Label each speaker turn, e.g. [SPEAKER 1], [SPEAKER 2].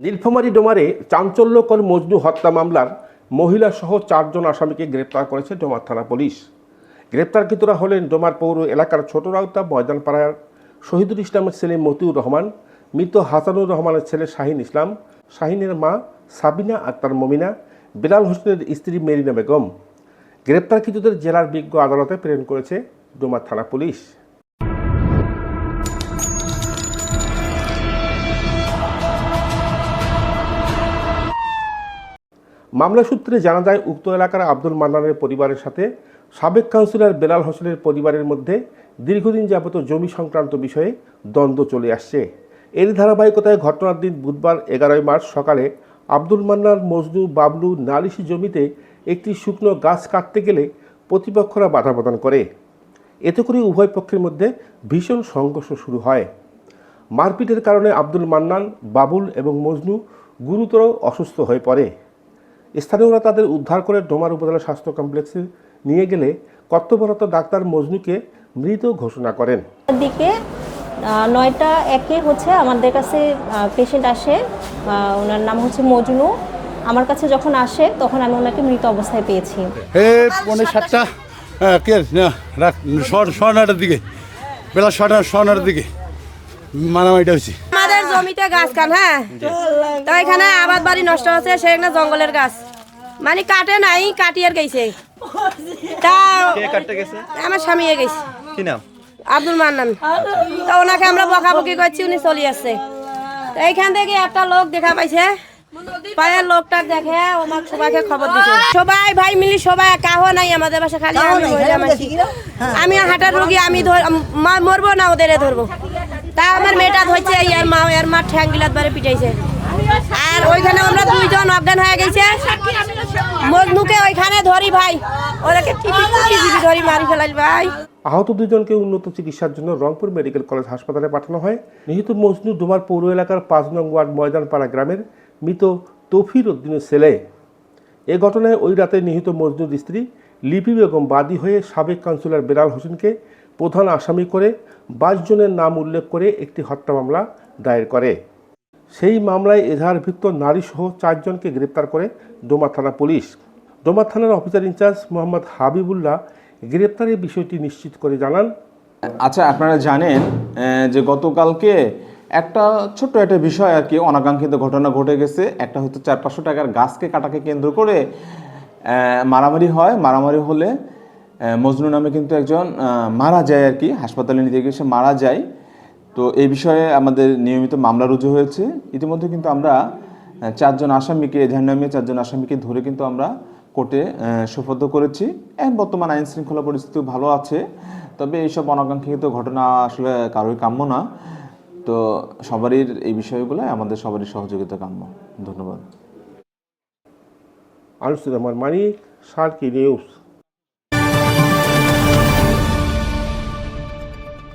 [SPEAKER 1] নীলফামারী ডোমারে চাঞ্চল্যকর মজনু হত্যা মামলার মহিলাসহ 4 জন আসামিকে গ্রেপ্তার করেছে ডোমার থানা পুলিশ। গ্রেপ্তারকৃতরা হলেন ডোমার পৌর এলাকার ছোট রাউতা ময়দানপাড়ার শহীদুল ইসলামের ছেলে মতিউর রহমান, মৃত হাসানুর রহমানের ছেলে শাহিন ইসলাম, শাহিনের মা সাবিনা আক্তার মমিনা, বিলাল হোসেনের স্ত্রী মেরিনা বেগম। গ্রেপ্তারকৃতদের জেলার বিজ্ঞ আদালতে প্রেরণ করেছে ডোমার থানা পুলিশ। মামলা সূত্রে জানা যায়, উক্ত এলাকার আব্দুল মান্নানের পরিবারের সাথে সাবেক কাউন্সিলর বেলাল হোসেনের পরিবারের মধ্যে দীর্ঘদিন যাবত জমি সংক্রান্ত বিষয়ে দ্বন্দ্ব চলে আসছে। এর ধারাবাহিকতায় ঘটনার দিন বুধবার 11 মার্চ সকালে আব্দুল মান্নান, মজনু, বাবলু নালিশি জমিতে একটি শুকনো গাছ কাটতে গেলে প্রতিপক্ষরা বাধা প্রদান করে। এতে করে উভয় পক্ষের মধ্যে ভীষণ সংঘর্ষ শুরু হয়। মারপিটের কারণে আব্দুল মান্নান, বাবুল এবং মজনু গুরুতর অসুস্থ হয়ে পড়ে। স্থানীয়রা তাদের উদ্ধার করে ডোমার উপজেলা স্বাস্থ্য কমপ্লেক্সে নিয়ে গেলে কর্তব্যরত ডাক্তার মজনুকে মৃত ঘোষণা করেন।
[SPEAKER 2] দিকে 9টা 1-এ হচ্ছে আমাদের কাছে পেশেন্ট আসে, ওনার নাম হচ্ছে মজনু। আমার কাছে যখন আসে তখন আমি ওনাকে মৃত অবস্থায় পেয়েছি।
[SPEAKER 3] 7টা সোনাটার দিকে, বেলা 9টার দিকে মারামারিটা হয়েছে।
[SPEAKER 4] আমাদের জমিতে গাছ কান, হ্যাঁ, তো এখানে আবাদ বাড়ি নষ্ট হচ্ছে, সেখানে জঙ্গলের গাছ মানে কাটে নাই, কাটিয়ে গেছে। তা আমার স্বামী গেছে,
[SPEAKER 5] কি নাম?
[SPEAKER 4] আব্দুল মান্নান। তো ওনাকে আমরা বকাবকি করছি, উনি চলে আসছে। তো এইখান থেকে একটা লোক দেখা পাইছে, পায়ের লোকটা দেখে আমাকে সবাইকে খবর দিছে। সবাই ভাই মিলি সবাই, কাহো নাই আমাদের বাসা, খালি আমি হাঁটার রোগী, আমি মরবো না, ওদের ধরবো। তা আমার মেয়েটা ধরছে, এর মা ঠ্যাং গিলাত বারে পিটাইছে। আর ওইখানে আমরা 2 জন অজ্ঞান হয়ে গেছে। মজনুকে ওইখানে ধরি ভাই, ওদেরকে টিপি ধরি মারি ফেলাই ভাই।
[SPEAKER 1] আহত 2 জনকে উন্নত চিকিৎসার জন্য রংপুর মেডিকেল কলেজ হাসপাতালে পাঠানো হয়। নিহত মজনু ডোমার পৌর এলাকার 5 নং ওয়ার্ড ময়দানপাড়া গ্রামের মৃত তৌফির উদ্দিনের ছেলে। এ ঘটনায় ওই রাতে নিহত মজনুর স্ত্রী লিপি বেগম বাদী হয়ে সাবেক কাউন্সিলর বেলাল হোসেনকে প্রধান আসামি করে 22 জনের নাম উল্লেখ করে একটি হত্যা মামলা দায়ের করে। সেই মামলায় এজাহারভুক্ত নারীসহ 4 জনকে গ্রেপ্তার করে ডোমা থানা পুলিশ। ডোমা থানার অফিসার ইনচার্জ মোহাম্মদ হাবিবুল্লাহ গ্রেপ্তারের বিষয়টি নিশ্চিত করে জানান,
[SPEAKER 5] আচ্ছা, আপনারা জানেন যে গতকালকে একটা ছোট্ট একটা বিষয় আর কি, অনাকাঙ্ক্ষিত ঘটনা ঘটে গেছে। একটা হয়তো 400-500 টাকার গাছকে কাটাকে কেন্দ্র করে মারামারি হয়। মারামারি হলে মজনু নামে কিন্তু একজন মারা যায় আর কি, হাসপাতালে নিতে গিয়ে সে মারা যায়। তো এই বিষয়ে আমাদের নিয়মিত মামলা রুজু হয়েছে। ইতিমধ্যে কিন্তু আমরা 4 জন আসামিকে, এজাহার নামে 4 জন আসামিকে ধরে কিন্তু আমরা কোর্টে সোপর্দ করেছি। বর্তমান আইন শৃঙ্খলা পরিস্থিতি ভালো আছে, তবে এইসব অনাকাঙ্ক্ষিত ঘটনা আসলে কারোই কাম্য না। তো সবারই এই বিষয়গুলো আমাদের সবারই সহযোগিতা কাম্য। ধন্যবাদ।
[SPEAKER 1] আনিসুর রহমান মানিক, সার্কি নিউজ।